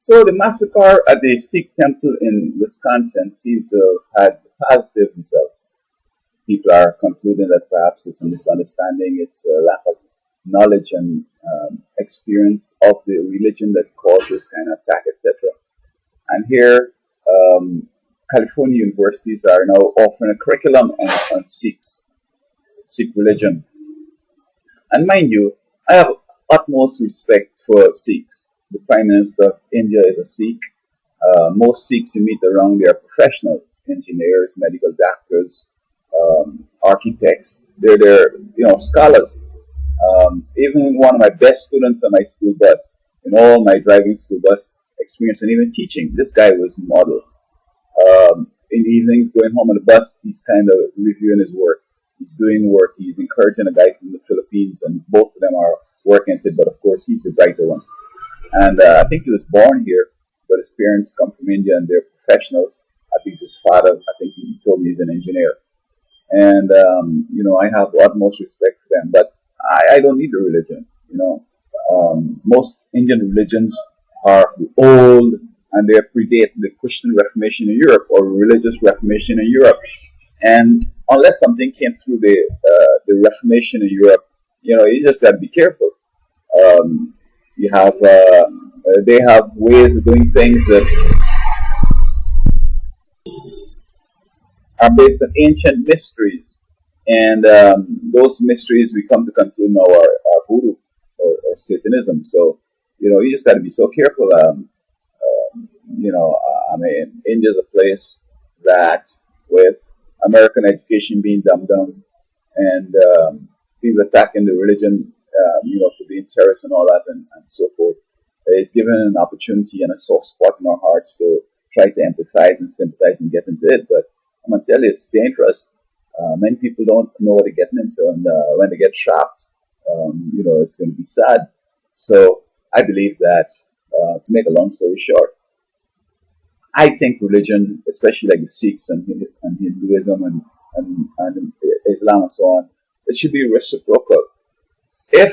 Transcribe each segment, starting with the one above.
So the massacre at the Sikh temple in Wisconsin seemed to have had positive results. People are concluding that perhaps it's a misunderstanding, it's a lack of knowledge and experience of the religion that caused this kind of attack, etc. And here, California universities are now offering a curriculum on Sikhs, Sikh religion. And mind you, I have utmost respect for Sikhs. The Prime Minister of India is a Sikh. Most Sikhs you meet around, they are professionals, engineers, medical doctors, architects. They're scholars. Even one of my best students on my school bus, in all my driving school bus experience and even teaching, this guy was model. In the evenings, going home on the bus, he's kind of reviewing his work. He's doing work. He's encouraging a guy from the Philippines, and both of them are work-oriented, but of course, he's the brighter one. And I think he was born here, but his parents come from India and they're professionals. At least his father, I think he told me he's an engineer. And, I have the utmost respect for them, but I don't need a religion, most Indian religions are old and they predate the Christian Reformation in Europe or religious Reformation in Europe. And unless something came through the Reformation in Europe, you just got to be careful. You have they have ways of doing things that are based on ancient mysteries, and those mysteries we come to conclude now are voodoo or Satanism. So you just got to be so careful. India's a place that with American education being dumbed down and people attacking the religion, for being terrorists and all that and so forth, it's given an opportunity and a soft spot in our hearts to try to empathize and sympathize and get into it. But I'm going to tell you, it's dangerous. Many people don't know what they're getting into, and when they get trapped, it's going to be sad. So I believe that, to make a long story short, I think religion, especially like the Sikhs and Hinduism and Islam and so on, it should be reciprocal. If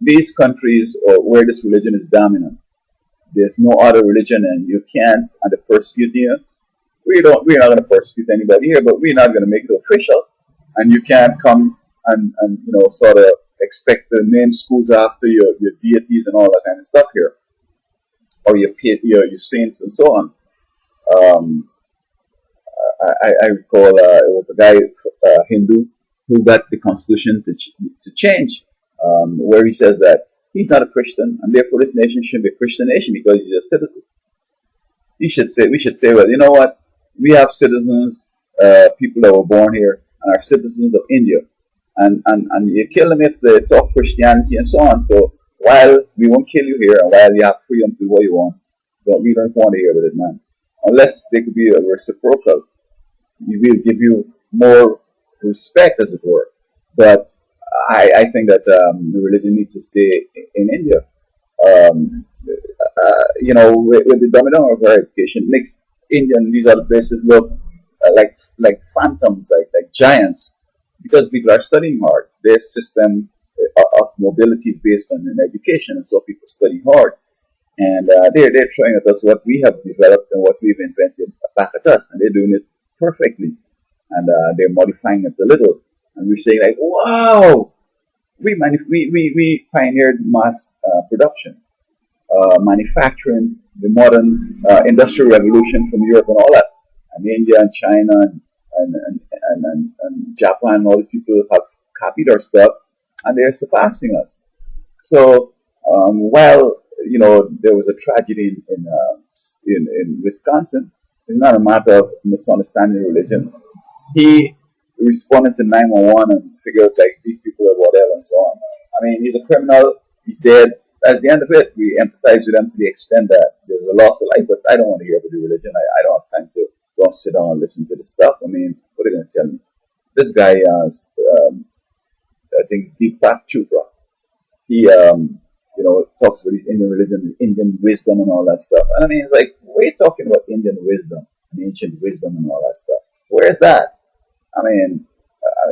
these countries or where this religion is dominant, there's no other religion and you can't, and they persecute you, we're not going to persecute anybody here, but we're not going to make it official. And you can't come and sort of expect to name schools after your deities and all that kind of stuff here, or your saints and so on. I recall it was a guy, Hindu, who got the constitution to change, where he says that he's not a Christian, and therefore this nation should be a Christian nation because he's a citizen. We should say, well, you know what? We have citizens, people that were born here and are citizens of India, and you kill them if they talk Christianity and so on. So while we won't kill you here, and while you have freedom to do what you want, but we don't want to hear about it, man. Unless they could be a reciprocal, we will give you more respect, as it were. But I think that the religion needs to stay in India. With the dominant of our education, makes India and these other places look like phantoms, like giants, because people are studying hard. Their system of mobility is based on an education, and so people study hard. And they're throwing at us what we have developed and what we've invented back at us, and they're doing it perfectly. And they're modifying it a little. And we're saying like, wow, we pioneered mass production, manufacturing, the modern industrial revolution from Europe and all that. And India and China and Japan, all these people have copied our stuff, and they're surpassing us. So while there was a tragedy in Wisconsin, it's not a matter of misunderstanding religion. He responded to 911 and figured out like these people are whatever and so on. I mean, he's a criminal. He's dead. That's the end of it. We empathize with them to the extent that there's a loss of life, but I don't want to hear about the religion. I don't have time to go and sit down and listen to this stuff. I mean, what are they going to tell me? This guy, I think it's Deepak Chopra. He, talks about his Indian religion, Indian wisdom and all that stuff. And I mean, it's like, we're talking about Indian wisdom and ancient wisdom and all that stuff. Where's that? I mean,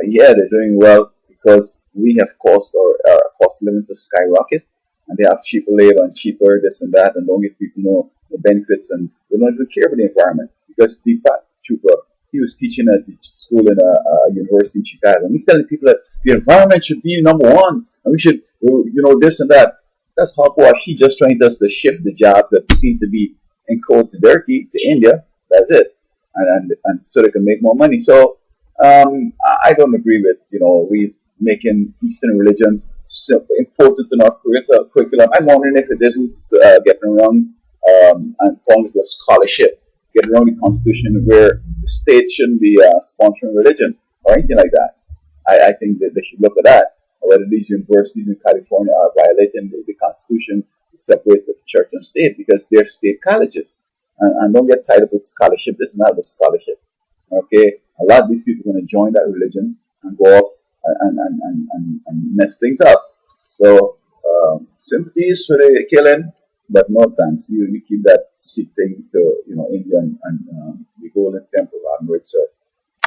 yeah, they're doing well because we have caused our cost of living to skyrocket, and they have cheaper labor and cheaper this and that, and don't give people no the benefits, and they don't even care for the environment. Because Deepak Chopra, he was teaching at the school in a university in Chicago, and he's telling people that the environment should be number one, and we should, this and that. That's hogwash. He's just trying to shift the jobs that seem to be in quotes dirty to India. That's it, and so they can make more money. So I don't agree with we making Eastern religions important in our curriculum. I'm wondering if it isn't getting around and calling it a scholarship, getting around the Constitution where the state shouldn't be sponsoring religion or anything like that. I think that they should look at that. Whether these universities in California are violating the Constitution to separate the church and state because they're state colleges. And don't get tied up with scholarship. This is not a scholarship. Okay? A lot of these people are going to join that religion and go off and mess things up. So, sympathies for the killing, but no thanks. You keep that Sikh thing to, India and the Golden Temple of Amritsar.